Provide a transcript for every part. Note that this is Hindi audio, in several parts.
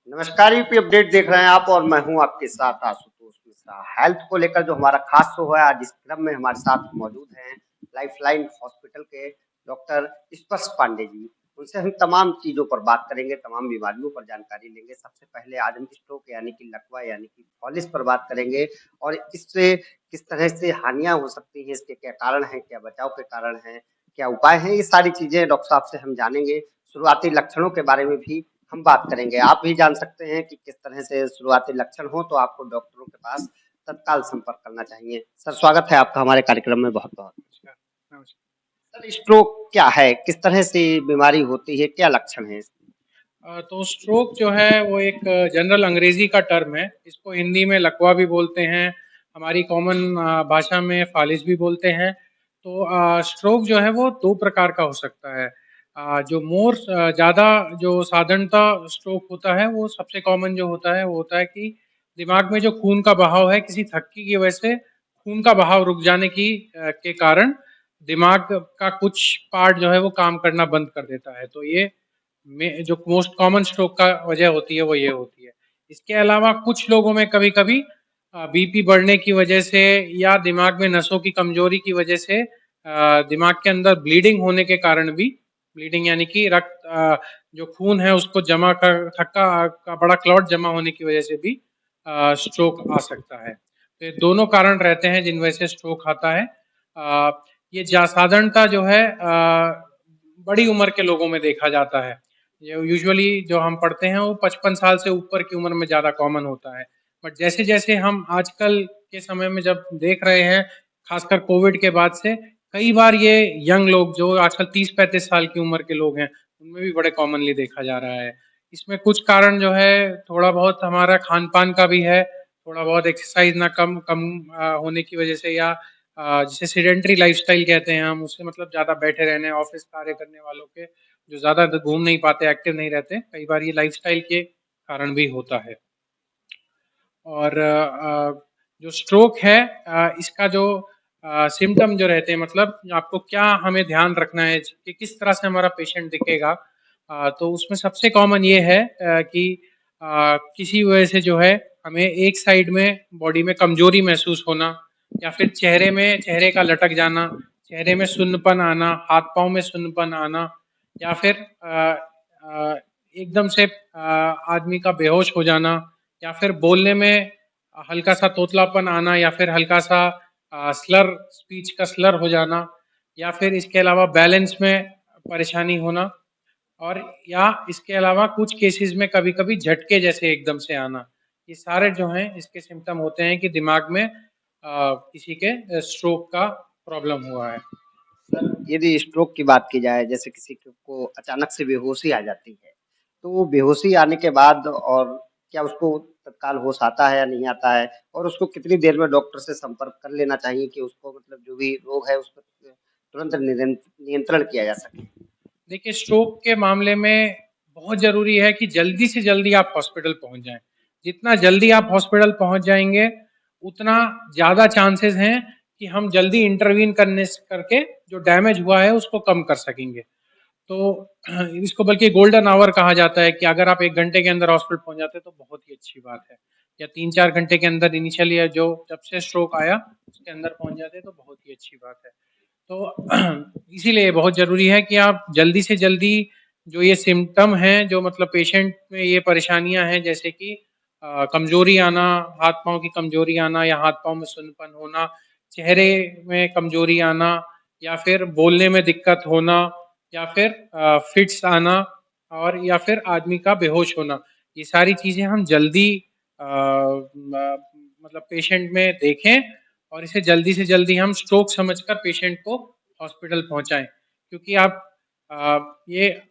नमस्कार यूपी अपडेट देख रहे हैं आप और मैं हूं आपके साथ आशुतोष मिश्रा। हेल्थ को लेकर जो हमारा खास शो है, आज इस क्रम में हमारे साथ मौजूद हैं लाइफलाइन हॉस्पिटल के डॉक्टर स्पर्श पांडे जी। उनसे हम तमाम चीजों पर बात करेंगे, तमाम बीमारियों पर जानकारी लेंगे। सबसे पहले आज हम स्ट्रोक यानी कि लकवा यानी कि फॉलिस पर बात करेंगे और इससे किस तरह से हानियां हो सकती हैं, इसके क्या कारण हैं, क्या बचाव के कारण हैं, क्या उपाय हैं, ये सारी चीजें डॉक्टर साहब से हम जानेंगे। शुरुआती लक्षणों के बारे में भी हम बात करेंगे। आप भी जान सकते हैं कि किस तरह से शुरुआती लक्षण हो तो आपको डॉक्टरों के पास तत्काल संपर्क करना चाहिए। सर, स्वागत है आपका हमारे कार्यक्रम में बहुत-बहुत। नमस्कार, नमस्कार। सर, स्ट्रोक क्या है? किस तरह से बीमारी होती है? क्या लक्षण है इसके? तो स्ट्रोक जो है वो एक जनरल अंग्रेजी का टर्म है। इसको हिंदी में लकवा भी बोलते हैं, हमारी कॉमन भाषा में फालिज भी बोलते हैं। तो स्ट्रोक जो है वो दो प्रकार का हो सकता है। जो ज़्यादा जो साधारणतः स्ट्रोक होता है, वो सबसे कॉमन जो होता है वो होता है कि दिमाग में जो खून का बहाव है, किसी थक्की की वजह से खून का बहाव रुक जाने के कारण दिमाग का कुछ पार्ट जो है वो काम करना बंद कर देता है। तो ये में जो मोस्ट कॉमन स्ट्रोक का वजह होती है वो ये होती है। इसके अलावा कुछ लोगों में कभी-कभी बीपी बढ़ने की वजह से या दिमाग में नसों की कमजोरी की वजह से दिमाग के अंदर ब्लीडिंग होने के कारण भी, ब्लीडिंग यानी कि रक्त जो खून है उसको जमा कर थक्का का बड़ा क्लॉट जमा होने की वजह से भी स्ट्रोक आ सकता है। तो ये दोनों कारण रहते हैं जिन वजह से स्ट्रोक आता है। अ, ये साधारणतः जो है बड़ी उम्र के लोगों में देखा जाता है। ये यूजुअली जो हम पढ़ते हैं वो 55 साल से ऊपर की उम्र में ज़्यादा कॉमन होता है। बट जैसे-जैसे हम आजकल के समय में जब देख रहे हैं, खासकर कोविड के बाद से, कई बार ये यंग लोग जो आजकल 30-35 साल की उम्र के लोग हैं, उनमें भी बड़े कॉमनली देखा जा रहा है। इसमें कुछ कारण जो है थोड़ा बहुत हमारा खान-पान का भी है, थोड़ा बहुत एक्सरसाइज ना कम कम होने की वजह से या जिसे सेडेंटरी लाइफ़स्टाइल कहते हैं हम, उससे मतलब ज़्यादा बैठे रहने, ऑफ़िस कार्य करने वालों के जो ज़्यादा घूम नहीं पाते, एक्टिव नहीं रहते, कई बार ये लाइफ़स्टाइल के कारण भी होता है। और जो स्ट्रोक है इसका जो सिम्पटम जो रहते हैं, मतलब आपको क्या हमें ध्यान रखना है कि किस तरह से हमारा पेशेंट दिखेगा। तो उसमें सबसे कॉमन ये है कि किसी वजह से जो है हमें एक साइड में बॉडी में कमजोरी महसूस होना, या फिर चेहरे का लटक जाना, चेहरे में सुन्नपन आना, हाथ पाँव में सुन्नपन आना, या फिर एकदम से आदमी का बेहोश हो जाना, या फिर बोलने में हल्का सा तोतलापन आना, या फिर हल्का सा स्लर स्पीच का स्लर हो जाना, या फिर इसके अलावा बैलेंस में परेशानी होना, और या इसके अलावा कुछ केसेस में कभी-कभी झटके जैसे एकदम से आना। ये सारे जो हैं इसके सिम्पटम होते हैं कि दिमाग में किसी के स्ट्रोक का प्रॉब्लम हुआ है। सर, यदि स्ट्रोक की बात की जाए, जैसे किसी को अचानक से बेहोशी आ जाती है, तो वो बेहोशी आने के बाद और क्या उसको तत्काल होश आता है या नहीं आता है? और उसको कितनी देर में डॉक्टर से संपर्क कर लेना चाहिए कि उसको मतलब जो भी रोग है, उस पर तुरंत नियंत्रण किया जा सके? देखिए, स्ट्रोक के मामले में बहुत ज़रूरी है कि जल्दी से जल्दी आप हॉस्पिटल पहुँच जाएँ। जितना जल्दी आप हॉस्पिटल पहुँच जाएँगे, उतना ज़्यादा चांसेस हैं कि हम जल्दी इंटरवीन करके जो डैमेज हुआ है उसको कम कर सकेंगे। तो इसको बल्कि गोल्डन आवर कहा जाता है कि अगर आप 1 घंटे के अंदर हॉस्पिटल पहुँच जाते हैं तो बहुत ही अच्छी बात है। या 3-4 घंटे के अंदर इनिशियली या जो जब से स्ट्रोक आया उसके अंदर पहुँच जाते हैं तो बहुत ही अच्छी बात है। तो इसीलिए बहुत ज़रूरी है कि आप जल्दी से जल्दी जो ये सिम्पटम हैं, जो मतलब पेशेंट में ये परेशानियाँ हैं, जैसे कि कमज़ोरी आना, हाथ-पाँव की कमज़ोरी आना या हाथ-पाँव में सुन्नपन होना, चेहरे में कमज़ोरी आना, या फिर बोलने में दिक्कत होना, या फिर फिट्स आना, और या फिर आदमी का बेहोश होना। ये सारी चीज़ें हम जल्दी मतलब पेशेंट में देखें, और इसे जल्दी से जल्दी हम स्ट्रोक समझकर पेशेंट को हॉस्पिटल पहुंचाएं, क्योंकि आप ये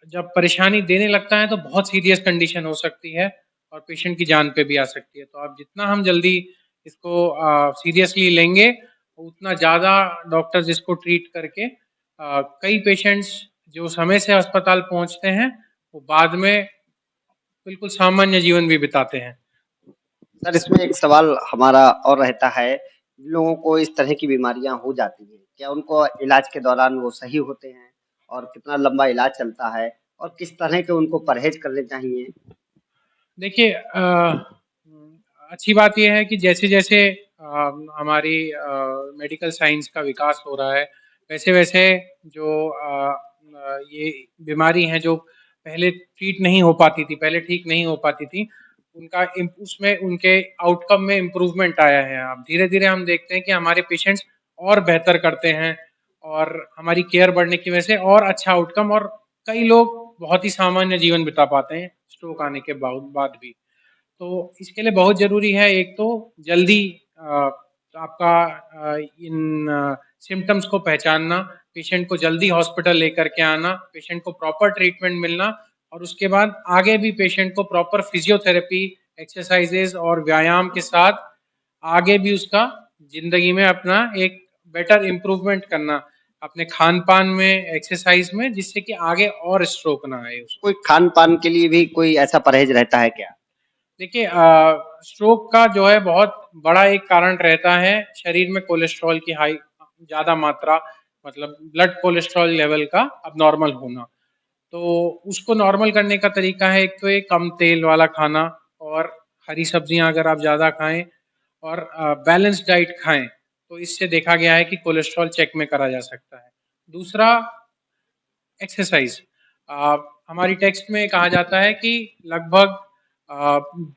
जब परेशानी देने लगता है तो बहुत सीरियस कंडीशन हो सकती है और पेशेंट की जान पे भी आ सकती है। तो आप जितना हम जल्दी इसको सीरियसली लेंगे, उतना ज़्यादा डॉक्टर्स इसको ट्रीट करके कई पेशेंट्स जो समय से अस्पताल पहुंचते हैं वो बाद में बिल्कुल सामान्य जीवन भी बिताते हैं। सर, इसमें एक सवाल हमारा और रहता है, जिन लोगों को इस तरह की बीमारियाँ हो जाती हैं, क्या उनको इलाज के दौरान वो सही होते हैं? और कितना लंबा इलाज चलता है? और किस तरह के उनको परहेज़ करने चाहिए? देखिए अच्छी बात यह है कि जैसे-जैसे हमारी मेडिकल साइंस का विकास हो रहा है, वैसे-वैसे जो ये बीमारी हैं जो पहले ट्रीट नहीं हो पाती थी, पहले ठीक नहीं हो पाती थी, उनका उसमें उनके आउटकम में इम्प्रूवमेंट आया है। अब धीरे-धीरे हम देखते हैं कि हमारे पेशेंट्स और बेहतर करते हैं और हमारी केयर बढ़ने की वजह से और अच्छा आउटकम, और कई लोग बहुत ही सामान्य जीवन बिता पाते हैं स्ट्रोक आने के बाद भी। तो इसके लिए बहुत ज़रूरी है एक तो जल्दी आपका इन सिम्पटम्स को पहचानना, पेशेंट को जल्दी हॉस्पिटल लेकर के आना, पेशेंट को प्रॉपर ट्रीटमेंट मिलना, और उसके बाद आगे भी पेशेंट को प्रॉपर फिजियोथेरेपी, एक्सरसाइजेज और व्यायाम के साथ आगे भी उसका ज़िंदगी में अपना एक बेटर इम्प्रूवमेंट करना, अपने खान-पान में, एक्सरसाइज में, जिससे कि आगे और स्ट्रोक ना आए उसको। कोई खान-पान के लिए भी कोई ऐसा परहेज़ रहता है क्या? देखिए स्ट्रोक का जो है बहुत बड़ा एक कारण रहता है शरीर में कोलेस्ट्रॉल की हाई ज़्यादा मात्रा, मतलब ब्लड कोलेस्ट्रॉल लेवल का अबनॉर्मल होना। तो उसको नॉर्मल करने का तरीका है एक तो एक कम तेल वाला खाना, और हरी सब्जियां अगर आप ज़्यादा खाएं और बैलेंस डाइट खाएं, तो इससे देखा गया है कि कोलेस्ट्रॉल चेक में करा जा सकता है। दूसरा, एक्सरसाइज। हमारी टेक्स्ट में कहा जाता है कि लगभग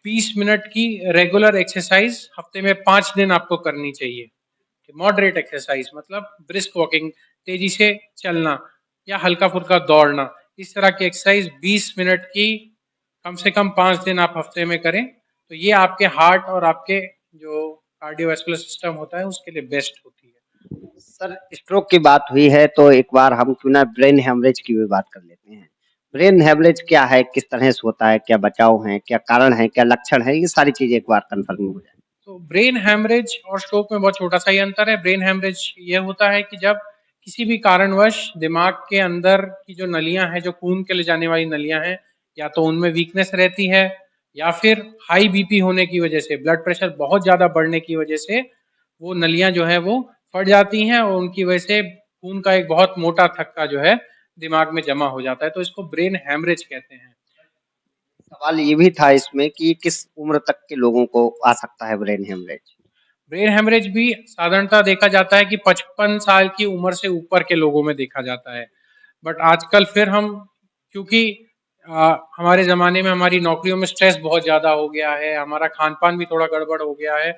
20 मिनट की रेगुलर एक्सरसाइज हफ्ते में 5 दिन आपको करनी चाहिए। मॉडरेट एक्सरसाइज मतलब ब्रिस्क वॉकिंग, तेजी से चलना या हल्का फुल्का दौड़ना, इस तरह की एक्सरसाइज 20 मिनट की कम से कम 5 दिन आप हफ्ते में करें, तो ये आपके हार्ट और आपके जो कार्डियोवैस्कुलर सिस्टम होता है उसके लिए बेस्ट होती है। सर, स्ट्रोक की बात हुई है तो एक बार हम क्यों ना ब्रेन हेमरेज की भी बात कर लेते हैं। ब्रेन हेमरेज क्या है, किस तरह से होता है, क्या बचाव है, क्या कारण है, क्या लक्षण है, ये सारी चीजें एक बार कंफर्म हो जाए। तो ब्रेन हैमरेज और स्ट्रोक में बहुत छोटा सा ही अंतर है। ब्रेन हैमरेज ये होता है कि जब किसी भी कारणवश दिमाग के अंदर की जो नलियां हैं, जो खून के ले जाने वाली नलियां हैं, या तो उनमें वीकनेस रहती है, या फिर हाई बीपी होने की वजह से, ब्लड प्रेशर बहुत ज्यादा बढ़ने की वजह से वो नलियां जो है वो फट जाती हैं, और उनकी वजह से खून का एक बहुत मोटा थक्का जो है दिमाग में जमा हो जाता है, तो इसको ब्रेन हैमरेज कहते हैं। सवाल ये भी था इसमें कि किस उम्र तक के लोगों को आ सकता है ब्रेन हेमरेज। ब्रेन हेमरेज भी साधारणतः देखा जाता है कि 55 साल की उम्र से ऊपर के लोगों में देखा जाता है। बट आजकल फिर हम, क्योंकि हमारे ज़माने में हमारी नौकरियों में स्ट्रेस बहुत ज़्यादा हो गया है, हमारा खान-पान भी थोड़ा गड़बड़ हो गया है,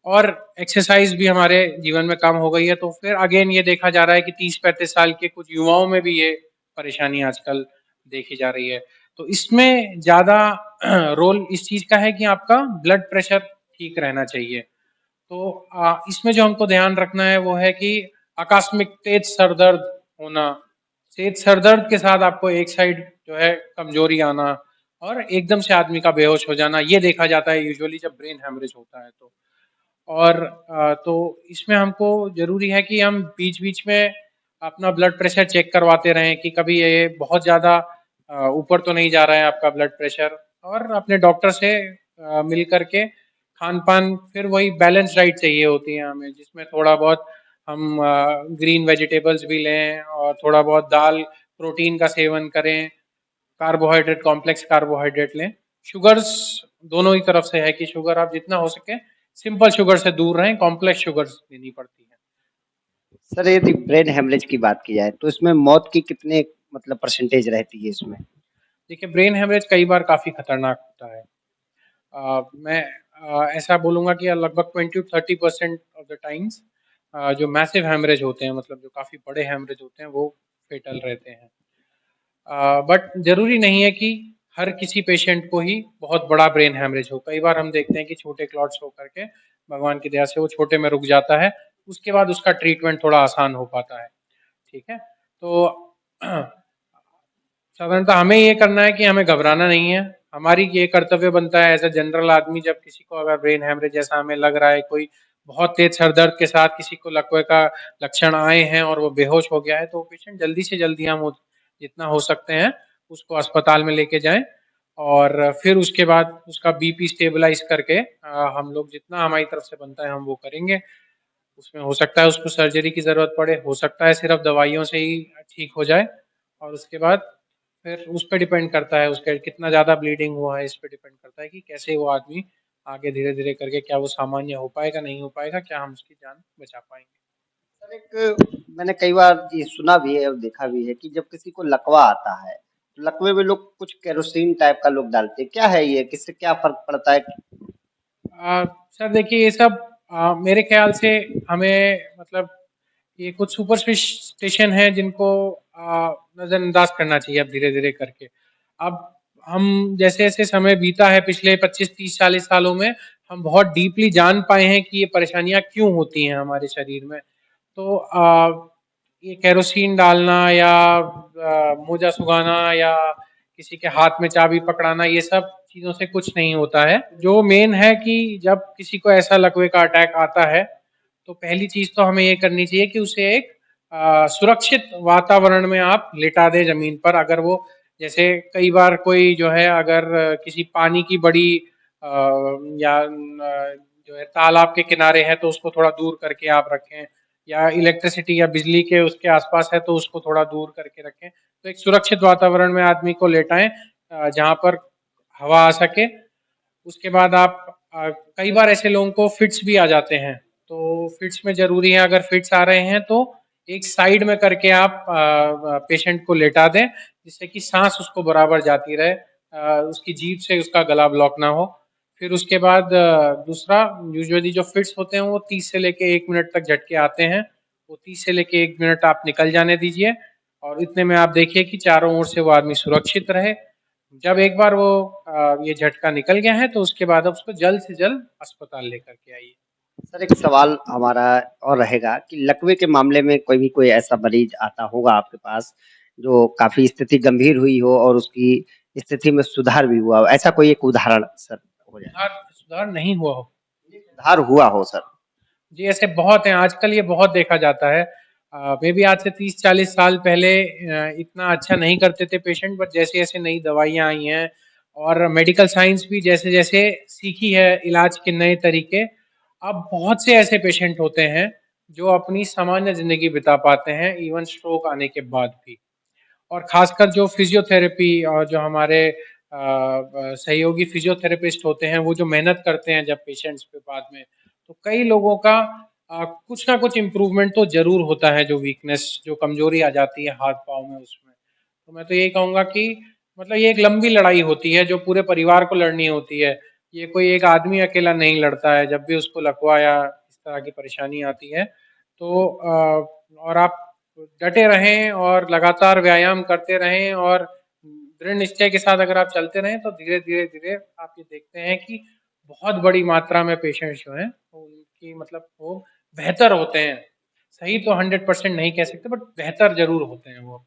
और एक्सरसाइज भी हमारे जीवन में कम हो गई है, तो फिर अगेन ये देखा जा रहा है कि 30-35 साल के कुछ युवाओं में भी ये परेशानी आजकल देखी जा रही है। तो इसमें ज़्यादा रोल इस चीज़ का है कि आपका ब्लड प्रेशर ठीक रहना चाहिए। तो इसमें जो हमको ध्यान रखना है वो है कि आकस्मिक तेज सर दर्द होना, तेज सर दर्द के साथ आपको एक साइड जो है कमजोरी आना, और एकदम से आदमी का बेहोश हो जाना, ये देखा जाता है यूजुअली जब ब्रेन हेमरेज होता है तो। और तो इसमें हमको जरूरी है कि हम बीच बीच में अपना ब्लड प्रेशर चेक करवाते रहें कि कभी ये बहुत ज़्यादा ऊपर तो नहीं जा रहा है आपका ब्लड प्रेशर, और अपने डॉक्टर से मिल करके खान पान, फिर वही बैलेंस डाइट चाहिए होती है हमें, जिसमें थोड़ा बहुत हम ग्रीन वेजिटेबल्स भी लें, और थोड़ा बहुत दाल प्रोटीन का सेवन करें, कार्बोहाइड्रेट कॉम्प्लेक्स कार्बोहाइड्रेट लें। शुगर्स दोनों ही तरफ से है कि शुगर आप जितना हो सके सिंपल शुगर से दूर रहें, कॉम्प्लेक्स शुगर्स लेनी पड़ती है। सर, यदि ब्रेन हेमरेज की बात की जाए तो इसमें मौत की कितने मतलब परसेंटेज रहती है इसमें? देखिए ब्रेन हेमरेज कई बार काफ़ी खतरनाक होता है। मैं ऐसा बोलूँगा कि लगभग 20-30% ऑफ द टाइम्स जो मैसिव हेमरेज होते हैं, मतलब जो काफ़ी बड़े हेमरेज होते हैं, वो फेटल रहते हैं। बट ज़रूरी नहीं है कि हर किसी पेशेंट को ही बहुत बड़ा ब्रेन हेमरेज हो। कई बार हम देखते हैं कि छोटे क्लॉट्स होकर के भगवान की दया से वो छोटे में रुक जाता है, उसके बाद उसका ट्रीटमेंट थोड़ा आसान हो पाता है। ठीक है? तो साधारणतः हमें ये करना है कि हमें घबराना नहीं है। हमारी ये कर्तव्य बनता है एज़ अ जनरल आदमी, जब किसी को अगर ब्रेन हैमरेज जैसा हमें लग रहा है, कोई बहुत तेज सर दर्द के साथ किसी को लकवे का लक्षण आए हैं और वो बेहोश हो गया है, तो पेशेंट जल्दी से जल्दी हम जितना हो सकते हैं उसको अस्पताल में लेके जाएं, और फिर उसके बाद उसका बीपी स्टेबलाइज करके हम लोग जितना हमारी तरफ से बनता है हम वो करेंगे। उसमें हो सकता है उसको सर्जरी की ज़रूरत पड़े, हो सकता है सिर्फ दवाइयों से ही ठीक हो जाए, और उसके बाद फिर उस पे डिपेंड करता है, उसके कितना ज़्यादा ब्लीडिंग हुआ है, इस पे डिपेंड करता है कि कैसे वो आदमी आगे धीरे-धीरे करके क्या वो सामान्य हो पाएगा, नहीं हो पाएगा, क्या हम उसकी जान बचा पाएँगे। सर एक मैंने कई बार ये सुना भी है और देखा भी है कि जब किसी को लकवा आता है, तो लकवे में लोग कुछ केरोसिन टाइप का लोग डालते हैं। क्या है ये? किससे क्या फ़र्क पड़ता है? सर देखिए ये सब मेरे ख्याल से हमें मतलब ये कुछ सुपरस्टिशन है जिनको नजरअंदाज करना चाहिए अब धीरे धीरे करके। अब हम जैसे जैसे समय बीता है पिछले 25 30 40 सालों में, हम बहुत डीपली जान पाए हैं कि ये परेशानियां क्यों होती हैं हमारे शरीर में। तो ये केरोसिन डालना या मोजा सुखाना या किसी के हाथ में चाबी पकड़ाना, ये सब चीजों से कुछ नहीं होता है। जो मेन है कि जब किसी को ऐसा लकवे का अटैक आता है तो पहली चीज तो हमें ये करनी चाहिए कि उसे एक सुरक्षित वातावरण में आप लिटा दें जमीन पर। अगर वो जैसे कई बार कोई जो है अगर किसी पानी की बड़ी या जो है तालाब के किनारे है तो उसको थोड़ा दूर करके आप रखें, या इलेक्ट्रिसिटी या बिजली के उसके आसपास है तो उसको थोड़ा दूर करके रखें। तो एक सुरक्षित वातावरण में आदमी को लेटाएं जहां पर हवा आ सके। उसके बाद आप कई बार ऐसे लोगों को फिट्स भी आ जाते हैं, तो फिट्स में जरूरी है अगर फिट्स आ रहे हैं तो एक साइड में करके आप पेशेंट को लेटा दें, जिससे कि सांस उसको बराबर जाती रहे, उसकी जीभ से उसका गला ब्लॉक ना हो। फिर उसके बाद दूसरा, यूजुअली जो फिट्स होते हैं वो 30 से लेके 1 मिनट तक झटके आते हैं, वो 30 से लेके 1 मिनट आप निकल जाने दीजिए, और इतने में आप देखिए कि चारों ओर से वो आदमी सुरक्षित रहे। जब एक बार वो ये झटका निकल गया है तो उसके बाद आप उसको जल्द से जल्द अस्पताल लेकर के आइए। सर एक सवाल हमारा और रहेगा कि लकवे के मामले में कोई ऐसा मरीज आता होगा आपके पास, जो काफ़ी स्थिति गंभीर हुई हो और उसकी स्थिति में सुधार भी हुआ हो, ऐसा कोई एक उदाहरण सर हो जाए? सुधार सुधार नहीं हुआ हो? सुधार हुआ हो सर? जी ऐसे बहुत हैं, आजकल ये बहुत देखा जाता है। मे बी आज से 30 40 साल पहले इतना अच्छा नहीं करते थे पेशेंट, बट जैसे जैसे नई दवाइयाँ आई हैं और मेडिकल साइंस भी जैसे जैसे सीखी है इलाज के नए तरीके, अब बहुत से ऐसे पेशेंट होते हैं जो अपनी सामान्य जिंदगी बिता पाते हैं इवन स्ट्रोक आने के बाद भी। और खासकर जो फिजियोथेरेपी और जो हमारे सहयोगी फिजियोथेरेपिस्ट होते हैं, वो जो मेहनत करते हैं जब पेशेंट्स पे बाद में, तो कई लोगों का कुछ ना कुछ इम्प्रूवमेंट तो जरूर होता है, जो वीकनेस जो कमजोरी आ जाती है हाथ पाँव में उसमें। तो मैं तो यही कहूंगा कि मतलब ये एक लंबी लड़ाई होती है जो पूरे परिवार को लड़नी होती है। ये कोई एक आदमी अकेला नहीं लड़ता है जब भी उसको लकवा या इस तरह की परेशानी आती है। तो और आप डटे रहें और लगातार व्यायाम करते रहें और दृढ़ निश्चय के साथ अगर आप चलते रहें तो धीरे धीरे धीरे आप ये देखते हैं कि बहुत बड़ी मात्रा में पेशेंट्स जो हैं उनकी मतलब वो बेहतर होते हैं। सही तो 100% नहीं कह सकते, बट बेहतर जरूर होते हैं वो।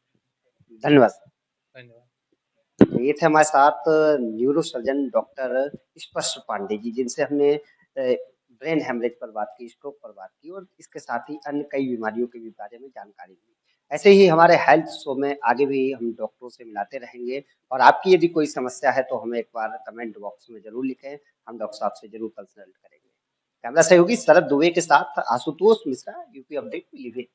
धन्यवाद सर। धन्यवाद। ये थे हमारे साथ न्यूरो सर्जन डॉक्टर स्पर्श पांडे जी, जिनसे हमने ब्रेन हेमरेज पर बात की, स्ट्रोक पर बात की और इसके साथ ही अन्य कई बीमारियों के भी बारे में जानकारी दी। ऐसे ही हमारे हेल्थ शो में आगे भी हम डॉक्टरों से मिलाते रहेंगे, और आपकी यदि कोई समस्या है तो हमें एक बार कमेंट बॉक्स में ज़रूर लिखें, हम डॉक्टर साहब से ज़रूर कंसल्ट करेंगे। कैमरा सहयोगी शरद दुबे के साथ आशुतोष मिश्रा, यूपी अपडेट, लिवे।